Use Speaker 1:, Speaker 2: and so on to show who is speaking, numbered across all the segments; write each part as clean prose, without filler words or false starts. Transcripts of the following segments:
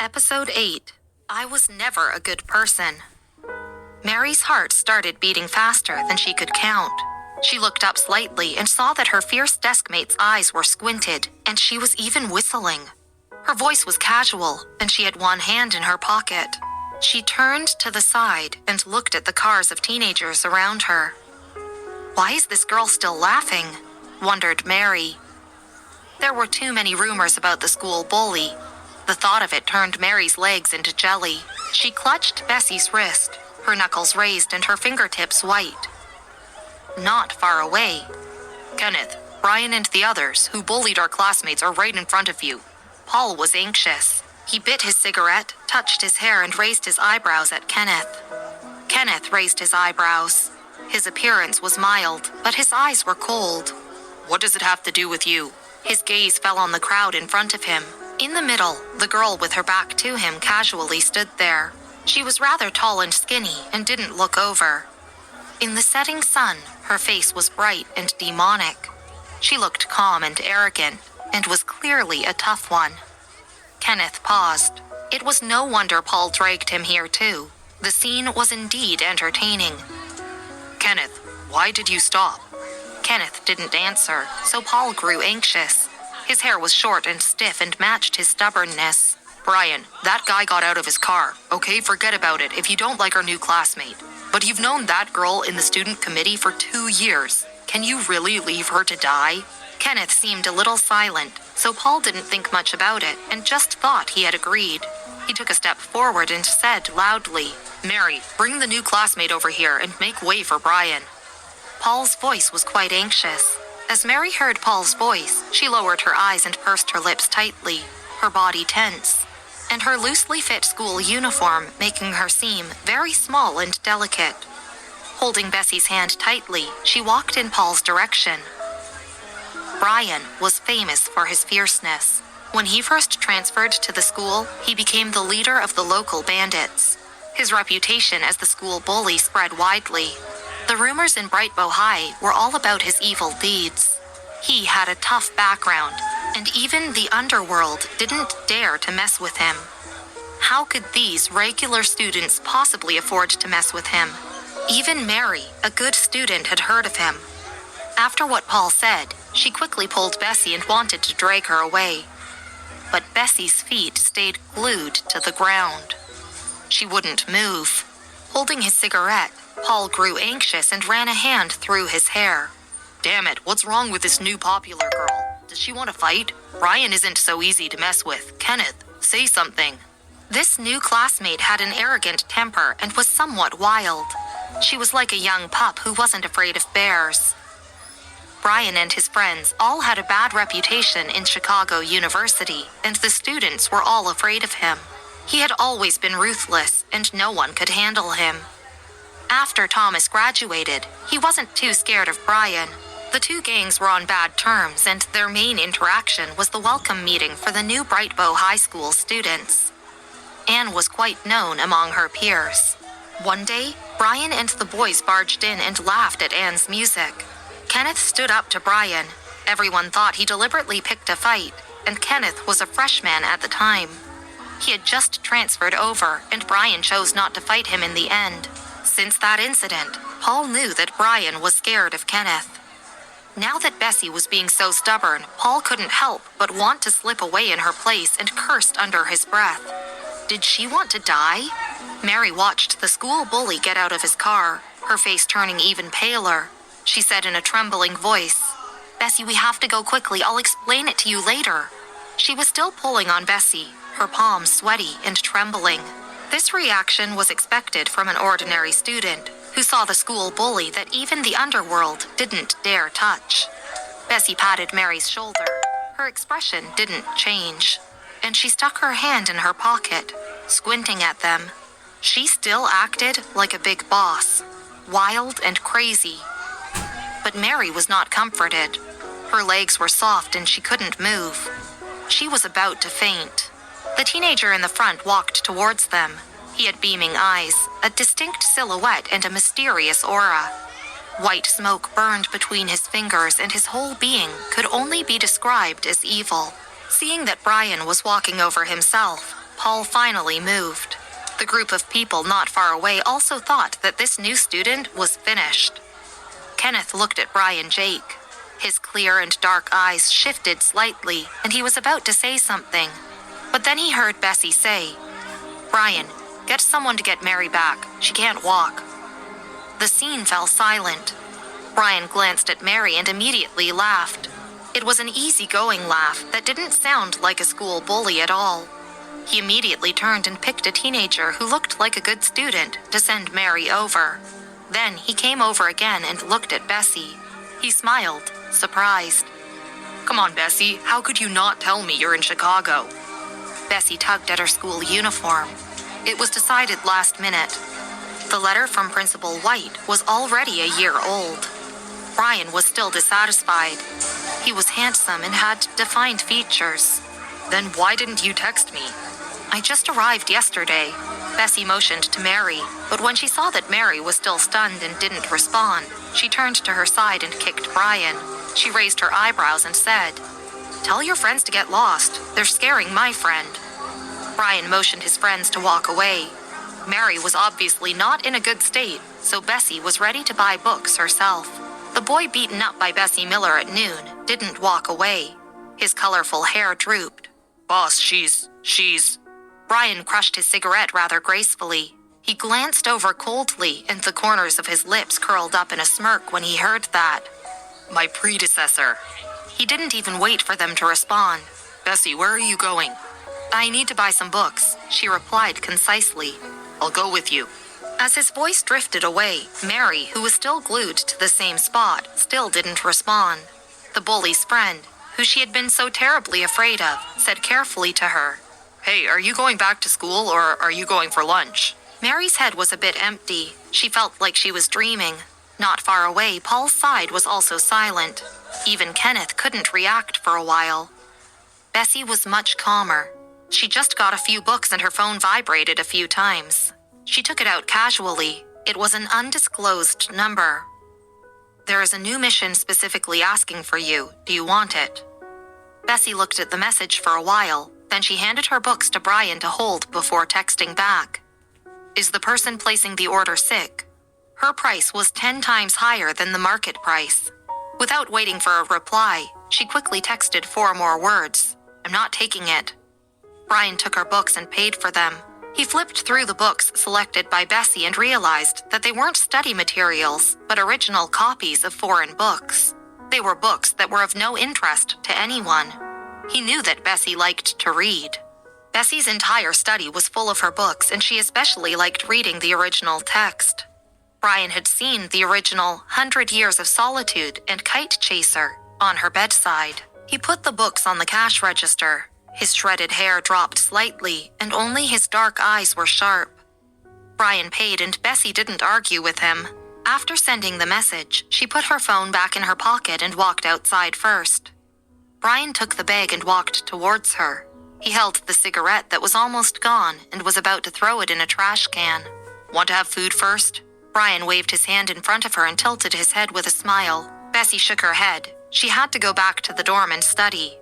Speaker 1: Episode 8. I was never a good person. Mary's heart started beating faster than she could count. She looked up slightly and saw that her fierce deskmate's eyes were squinted, and she was even whistling. Her voice was casual, and she had one hand in her pocket. She turned to the side and looked at the cars of teenagers around her. Why is this girl still laughing? Wondered Mary. There were too many rumors about the school bully. The thought of it turned Mary's legs into jelly. She clutched Bessie's wrist, her knuckles raised and her fingertips white. Not far away.
Speaker 2: Kenneth, Brian and the others who bullied our classmates are right in front of you.
Speaker 1: Paul was anxious. He bit his cigarette, touched his hair, and raised his eyebrows at Kenneth. Kenneth raised his eyebrows. His appearance was mild, but his eyes were cold.
Speaker 2: What does it have to do with you?
Speaker 1: His gaze fell on the crowd in front of him. In the middle, the girl with her back to him casually stood there. She was rather tall and skinny and didn't look over. In the setting sun, her face was bright and demonic. She looked calm and arrogant, and was clearly a tough one. Kenneth paused. It was no wonder Paul dragged him here too. The scene was indeed entertaining.
Speaker 2: Kenneth, why did you stop?
Speaker 1: Kenneth didn't answer, so Paul grew anxious. His hair was short and stiff and matched his stubbornness.
Speaker 2: Brian, that guy got out of his car. Okay, forget about it if you don't like our new classmate. But you've known that girl in the student committee for 2 years. Can you really leave her to die?
Speaker 1: Kenneth seemed a little silent, so Paul didn't think much about it and just thought he had agreed. He took a step forward and said loudly,
Speaker 2: Mary, bring the new classmate over here and make way for Brian.
Speaker 1: Paul's voice was quite anxious. As Mary heard Paul's voice, she lowered her eyes and pursed her lips tightly, her body tense, and her loosely fit school uniform making her seem very small and delicate. Holding Bessie's hand tightly, she walked in Paul's direction. Brian was famous for his fierceness. When he first transferred to the school, he became the leader of the local bandits. His reputation as the school bully spread widely. The rumors in Brightbow High were all about his evil deeds. He had a tough background, and even the underworld didn't dare to mess with him. How could these regular students possibly afford to mess with him? Even Mary, a good student, had heard of him. After what Paul said, she quickly pulled Bessie and wanted to drag her away. But Bessie's feet stayed glued to the ground. She wouldn't move. Holding his cigarette, Paul grew anxious and ran a hand through his hair.
Speaker 2: Damn it, what's wrong with this new popular girl? Does she want to fight? Brian isn't so easy to mess with. Kenneth, say something.
Speaker 1: This new classmate had an arrogant temper and was somewhat wild. She was like a young pup who wasn't afraid of bears. Brian and his friends all had a bad reputation in Chicago University, and the students were all afraid of him. He had always been ruthless, and no one could handle him. After Thomas graduated, he wasn't too scared of Brian. The two gangs were on bad terms, and their main interaction was the welcome meeting for the new Brightbow High School students. Anne was quite known among her peers. One day, Brian and the boys barged in and laughed at Anne's music. Kenneth stood up to Brian. Everyone thought he deliberately picked a fight, and Kenneth was a freshman at the time. He had just transferred over, and Brian chose not to fight him in the end. Since that incident, Paul knew that Brian was scared of Kenneth. Now that Bessie was being so stubborn, Paul couldn't help but want to slip away in her place and cursed under his breath. Did she want to die? Mary watched the school bully get out of his car, her face turning even paler. She said in a trembling voice, Bessie, we have to go quickly. I'll explain it to you later. She was still pulling on Bessie, her palms sweaty and trembling. This reaction was expected from an ordinary student who saw the school bully that even the underworld didn't dare touch. Bessie patted Mary's shoulder. Her expression didn't change, and she stuck her hand in her pocket, squinting at them. She still acted like a big boss, wild and crazy. But Mary was not comforted. Her legs were soft and she couldn't move. She was about to faint. The teenager in the front walked towards them. He had beaming eyes, a distinct silhouette, and a mysterious aura. White smoke burned between his fingers, and his whole being could only be described as evil. Seeing that Brian was walking over himself, Paul finally moved. The group of people not far away also thought that this new student was finished. Kenneth looked at Brian Jake. His clear and dark eyes shifted slightly, and he was about to say something. But then he heard Bessie say, "Brian, get someone to get Mary back. She can't walk." The scene fell silent. Brian glanced at Mary and immediately laughed. It was an easygoing laugh that didn't sound like a school bully at all. He immediately turned and picked a teenager who looked like a good student to send Mary over. Then he came over again and looked at Bessie. He smiled, surprised.
Speaker 2: Come on, Bessie, how could you not tell me you're in Chicago?
Speaker 1: Bessie tugged at her school uniform. It was decided last minute. The letter from Principal White was already a year old. Brian was still dissatisfied. He was handsome and had defined features.
Speaker 2: Then why didn't you text me?
Speaker 1: "I just arrived yesterday." Bessie motioned to Mary, but when she saw that Mary was still stunned and didn't respond, she turned to her side and kicked Brian. She raised her eyebrows and said, "Tell your friends to get lost. They're scaring my friend." Brian motioned his friends to walk away. Mary was obviously not in a good state, so Bessie was ready to buy books herself. The boy beaten up by Bessie Miller at noon didn't walk away. His colorful hair drooped.
Speaker 2: Boss, she's...
Speaker 1: Brian crushed his cigarette rather gracefully. He glanced over coldly, and the corners of his lips curled up in a smirk when he heard that.
Speaker 2: My predecessor.
Speaker 1: He didn't even wait for them to respond.
Speaker 2: Bessie, where are you going?
Speaker 1: "I need to buy some books," she replied concisely.
Speaker 2: I'll go with you.
Speaker 1: As his voice drifted away, Mary, who was still glued to the same spot, still didn't respond. The bully's friend, who she had been so terribly afraid of, said carefully to her,
Speaker 2: Hey, are you going back to school or are you going for lunch?
Speaker 1: Mary's head was a bit empty. She felt like she was dreaming. Not far away, Paul's side was also silent. Even Kenneth couldn't react for a while. Bessie was much calmer. She just got a few books and her phone vibrated a few times. She took it out casually. It was an undisclosed number. "There is a new mission specifically asking for you. Do you want it?" Bessie looked at the message for a while. Then she handed her books to Brian to hold before texting back. "Is the person placing the order sick?" Her price was 10 times higher than the market price. Without waiting for a reply, she quickly texted 4 more words. "I'm not taking it." Brian took her books and paid for them. He flipped through the books selected by Bessie and realized that they weren't study materials, but original copies of foreign books. They were books that were of no interest to anyone. He knew that Bessie liked to read. Bessie's entire study was full of her books, and she especially liked reading the original text. Brian had seen the original 100 Years of Solitude and Kite Chaser on her bedside. He put the books on the cash register. His shredded hair dropped slightly, and only his dark eyes were sharp. Brian paid, and Bessie didn't argue with him. After sending the message, she put her phone back in her pocket and walked outside first. Brian took the bag and walked towards her. He held the cigarette that was almost gone and was about to throw it in a trash can.
Speaker 2: Want to have food first?
Speaker 1: Brian waved his hand in front of her and tilted his head with a smile. Bessie shook her head. She had to go back to the dorm and study.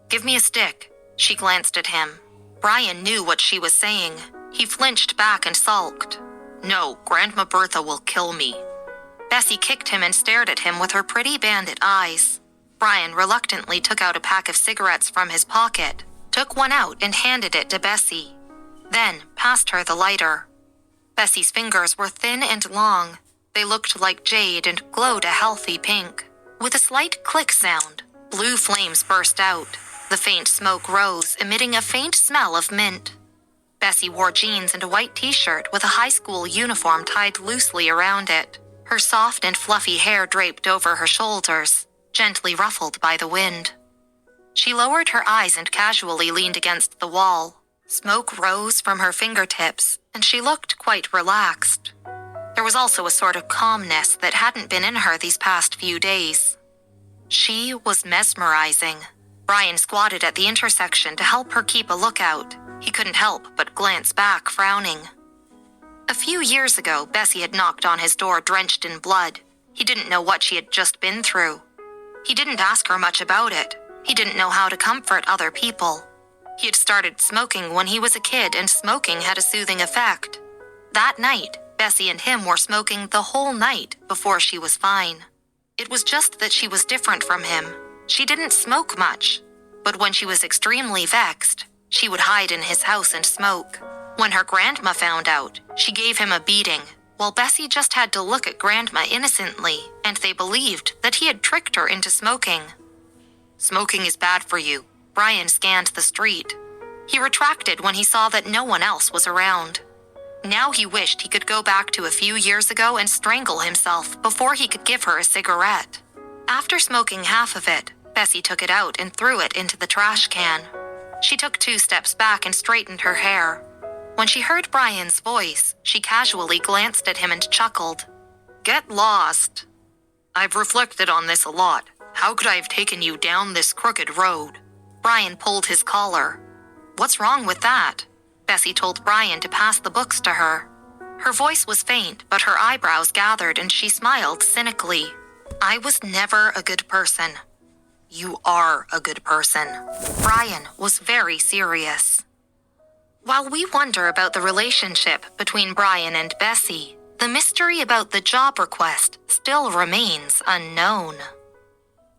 Speaker 1: "Give me a stick." She glanced at him. Brian knew what she was saying. He flinched back and sulked.
Speaker 2: "No, Grandma Bertha will kill me."
Speaker 1: Bessie kicked him and stared at him with her pretty bandit eyes. Brian reluctantly took out a pack of cigarettes from his pocket, took one out and handed it to Bessie. Then passed her the lighter. Bessie's fingers were thin and long. They looked like jade and glowed a healthy pink. With a slight click sound, blue flames burst out. The faint smoke rose, emitting a faint smell of mint. Bessie wore jeans and a white t-shirt with a high school uniform tied loosely around it. Her soft and fluffy hair draped over her shoulders, gently ruffled by the wind. She lowered her eyes and casually leaned against the wall. Smoke rose from her fingertips, and she looked quite relaxed. There was also a sort of calmness that hadn't been in her these past few days. She was mesmerizing. Brian squatted at the intersection to help her keep a lookout. He couldn't help but glance back, frowning. A few years ago, Bessie had knocked on his door drenched in blood. He didn't know what she had just been through. He didn't ask her much about it. He didn't know how to comfort other people. He had started smoking when he was a kid, and smoking had a soothing effect. That night, Bessie and him were smoking the whole night before she was fine. It was just that she was different from him. She didn't smoke much, but when she was extremely vexed, she would hide in his house and smoke. When her grandma found out, she gave him a beating, while Bessie just had to look at Grandma innocently, and they believed that he had tricked her into smoking. Smoking is bad for you. Brian scanned the street. He retracted when he saw that no one else was around. Now he wished he could go back to a few years ago and strangle himself before he could give her a cigarette. After smoking half of it, Bessie took it out and threw it into the trash can. She took 2 steps back and straightened her hair. When she heard Brian's voice, she casually glanced at him and chuckled. "Get lost." "I've reflected on this a lot. How could I have taken you down this crooked road?" Brian pulled his collar. "What's wrong with that?" Bessie told Brian to pass the books to her. Her voice was faint, but her eyebrows gathered and she smiled cynically. "I was never a good person." "You are a good person." Brian was very serious. While we wonder about the relationship between Brian and Bessie, the mystery about the job request still remains unknown.